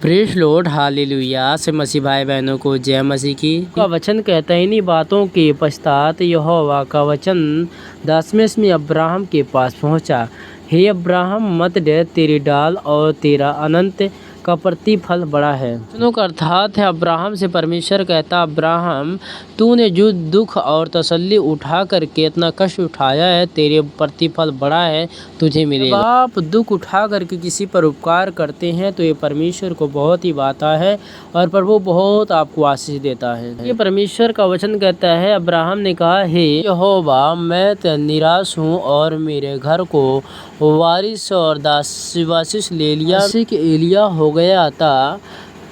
Praise Lord, hallelujah. से मसीह भाई बहनों को जय मसीह की। का वचन कहता है, इन्हीं बातों के पश्चात यहोवा का वचन दशमेश में अब्राहम के पास पहुंचा। हे अब्राहम, मत डर, तेरी डाल और तेरा अनंत का प्रतिफल बड़ा है। वचनों का अर्थात है, अब्राहम से परमेश्वर कहता, अब्राहम, तूने जो दुख और तसल्ली उठा करके इतना कष्ट उठाया है, तेरे प्रतिफल बड़ा है, तुझे मिलेगा। आप दुख उठा करके किसी पर उपकार करते हैं तो ये परमेश्वर को बहुत ही भाता है और प्रभु बहुत आपको आशीष देता है। ये परमेश्वर का वचन कहता है, अब्राहम ने कहा, हे यहोवा, मैं तो निराश हूँ और मेरे घर को वारिस और दासीवासिस ले लिया, एलिया हो गया था,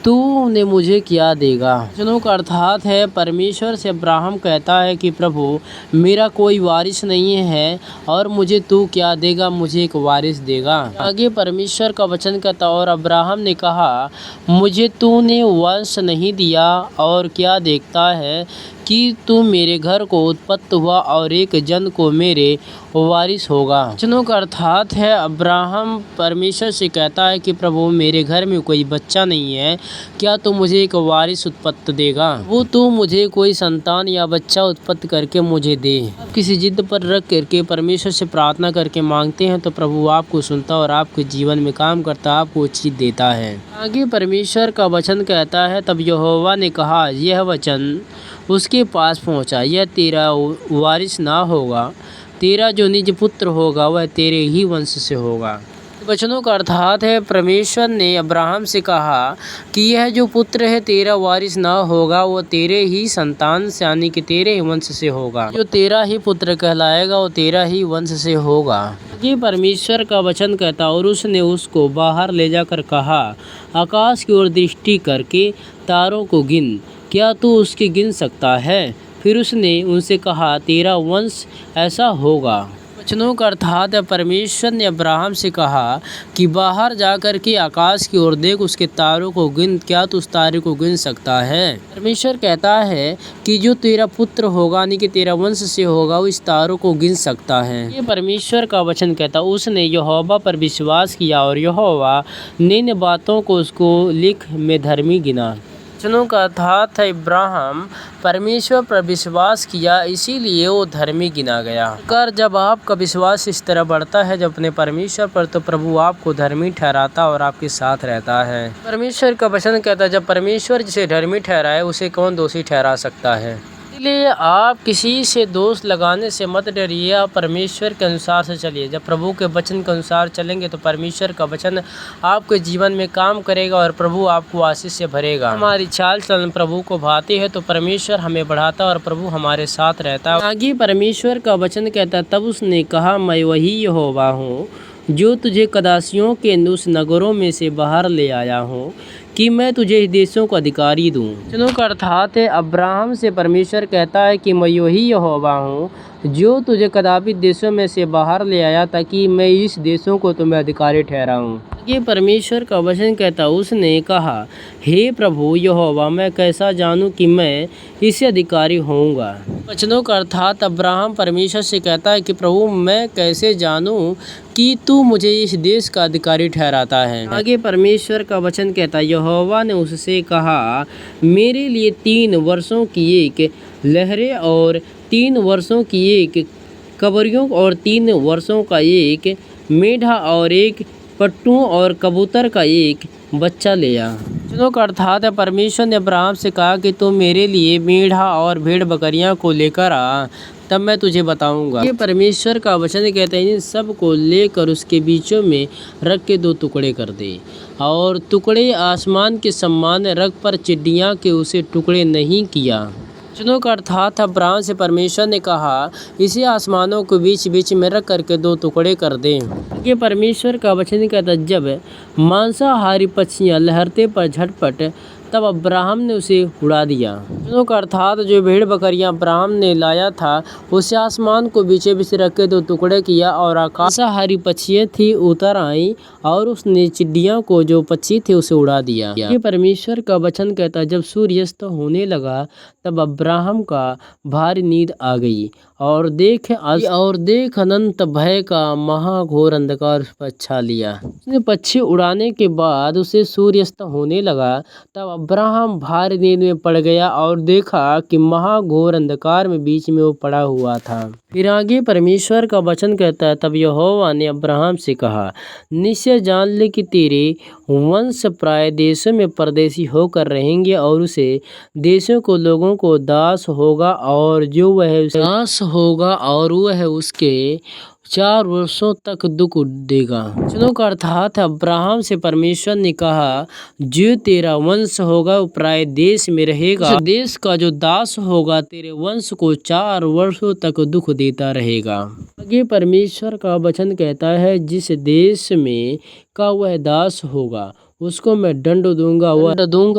तूने मुझे क्या देगा। वचनों का अर्थात है, परमेश्वर से अब्राहम कहता है कि प्रभु, मेरा कोई वारिस नहीं है और मुझे तू क्या देगा, मुझे एक वारिस देगा। आगे परमेश्वर का वचन कहता, और अब्राहम ने कहा, मुझे तूने वंश नहीं दिया और क्या देखता है कि तू मेरे घर को उत्पत्त हुआ और एक जन को मेरे वारिस होगा। वचनों का अर्थात है, अब्राहम परमेश्वर से कहता है कि प्रभु, मेरे घर में कोई बच्चा नहीं है, क्या तू मुझे एक वारिस उत्पत्त देगा। वो तू मुझे कोई संतान या बच्चा उत्पत्त करके मुझे दे। आप किसी जिद पर रख करके परमेश्वर से प्रार्थना करके मांगते हैं तो प्रभु आपको सुनता और आपके जीवन में काम करता, आपको चीज देता है। आगे परमेश्वर का वचन कहता है, तब यहोवा ने कहा, यह वचन उसके पास पहुंचा, यह तेरा वारिस ना होगा, तेरा जो निज पुत्र होगा वह तेरे ही वंश से होगा। वचनों का अर्थात है, परमेश्वर ने अब्राहम से कहा कि यह जो पुत्र है तेरा वारिस ना होगा, वो तेरे ही संतान से यानी कि तेरे ही वंश से होगा। जो तेरा ही पुत्र कहलाएगा वो तेरा ही वंश से होगा। ये परमेश्वर का वचन कहता, और उसने उसको बाहर ले जाकर कहा, आकाश की ओर दृष्टि करके तारों को गिन, क्या तू उसके गिन सकता है। फिर उसने उनसे कहा, तेरा वंश ऐसा होगा। वचनों का अर्थात है, परमेश्वर ने अब्राहम से कहा कि बाहर जाकर के आकाश की ओर देख, उसके तारों को गिन, क्या तू उस तारे को गिन सकता है। परमेश्वर कहता है कि जो तेरा पुत्र होगा यानी कि तेरा वंश से होगा, वो इस तारों को गिन सकता है। ये परमेश्वर का वचन कहता, उसने यहोवा पर विश्वास किया और यहोवा ने इन बातों को उसको लिख में धर्मी गिना। वचनों का अर्थात है, इब्राहिम परमेश्वर पर विश्वास किया, इसीलिए वो धर्मी गिना गया। कर जब आपका विश्वास इस तरह बढ़ता है जब अपने परमेश्वर पर, तो प्रभु आपको धर्मी ठहराता और आपके साथ रहता है। परमेश्वर का वचन कहता है, जब परमेश्वर जिसे धर्मी ठहराए उसे कौन दोषी ठहरा सकता है। इसलिए आप किसी से दोष लगाने से मत डरिए, आप परमेश्वर के अनुसार से चलिए। जब प्रभु के वचन के अनुसार चलेंगे तो परमेश्वर का वचन आपके जीवन में काम करेगा और प्रभु आपको आशीष से भरेगा। हमारी चाल चलन प्रभु को भाती है तो परमेश्वर हमें बढ़ाता और प्रभु हमारे साथ रहता है। आगे परमेश्वर का वचन कहता, तब उसने कहा, मैं वही यहोवा हूँ जो तुझे कदासियों के उस नगरों में से बाहर ले आया हूँ कि मैं तुझे इस देशों को अधिकारी दूँ। वचनों का अर्थात है, अब्राहम से परमेश्वर कहता है कि मैं वही यहोवा हूँ जो तुझे कदापि देशों में से बाहर ले आया ताकि मैं इस देशों को तुम्हें अधिकारी ठहराऊँ। ये परमेश्वर का वचन कहता, उसने कहा, हे प्रभु यहोवा, मैं कैसा जानूं कि मैं इससे अधिकारी होऊंगा। वचनों का अर्थात, अब्राहम परमेश्वर से कहता है कि प्रभु, मैं कैसे जानूं कि तू मुझे इस देश का अधिकारी ठहराता है। आगे परमेश्वर का वचन कहता, यहोवा ने उससे कहा, मेरे लिए 3 वर्षों की एक लहरें और 3 वर्षों की एक कबरियों और 3 वर्षों का एक मेढ़ा और एक पट्टू और कबूतर का एक बच्चा ले आ। वचनों का अर्थात है, परमेश्वर ने अब्राहम से कहा कि तू मेरे लिए मेढ़ा और भेड़ बकरियां को लेकर आ, तब मैं तुझे बताऊंगा। ये परमेश्वर का वचन कहते हैं, इन सब को लेकर उसके बीचों में रख के 2 टुकड़े कर दे और टुकड़े आसमान के समान रख, पर चिड़ियाँ के उसे टुकड़े नहीं किया। वचनों का अर्थात, अब्राहम से परमेश्वर ने कहा, इसे आसमानों के बीच बीच में रख करके 2 टुकड़े कर दें। ये परमेश्वर का वचन कहता, जब मांसाहारी पक्षियाँ लहरते पर झटपट, तब अब्राहम ने उसे उड़ा दिया। का अर्थात जो भेड़ बकरियां अब्राहम ने लाया था उसे आसमान को बीचे बीच रख के दो टुकड़े किया और आकाशाहारी पक्षियां थी उतर आई और उसने चिड़ियों को जो पक्षी थे उसे उड़ा दिया। ये परमेश्वर का वचन कहता है, जब सूर्यास्त होने लगा तब अब्राहम का भारी नींद आ गई और देख अनंत भय का महाघोर अंधकार उस पर छा लिया। उसने पक्षी उड़ाने के बाद उसे सूर्यास्त होने लगा तब अब्राहम भारी नींद में पड़ गया और देखा कि महाघोर अंधकार में बीच में वो पड़ा हुआ था। फिर आगे परमेश्वर का वचन कहता है, तब यहोवा ने अब्राहम से कहा, निश्चय जान ले कि तेरे वंश प्राय देशों में परदेशी होकर रहेंगे और उसे देशों को लोगों को दास होगा और वह उसके 4 वर्षों तक दुख देगा। वचनों का अर्थात अब्राहम से परमेश्वर ने कहा, जो तेरा वंश होगा वो प्राय देश में रहेगा। उस देश का जो दास होगा तेरे वंश को 4 वर्षों तक दुख देता रहेगा। आगे परमेश्वर का वचन कहता है, जिस देश में का वह दास होगा उसको मैं दंड दूंगा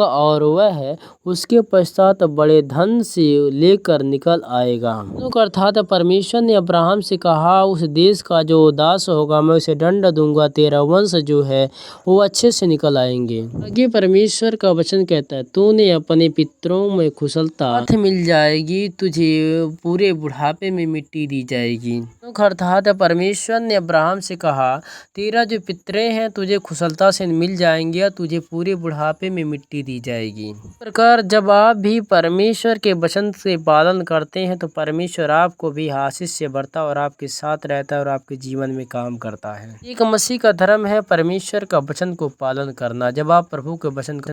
और वह उसके पश्चात बड़े धन से लेकर निकल आएगा। अर्थात परमेश्वर ने अब्राहम से कहा, उस देश का जो दास होगा मैं उसे दंड दूंगा, तेरा वंश जो है वो अच्छे से निकल आएंगे। आगे परमेश्वर का वचन कहता है, तूने अपने पितरों में कुशलता मिल जाएगी, तुझे पूरे बुढ़ापे में मिट्टी दी जाएगी। अर्थात परमेश्वर ने अब्राहम से कहा, तेरा जो पितरे हैं तुझे कुशलता से मिल जाएंगे, तुझे पूरे बुढ़ापे में मिट्टी दी जाएगी। इस प्रकार जब आप भी परमेश्वर के वचन से पालन करते हैं तो परमेश्वर आपको भी आशीष से भरता और आपके साथ रहता है और आपके जीवन में काम करता है। एक मसीह का धर्म है परमेश्वर का वचन को पालन करना। जब आप प्रभु के वचन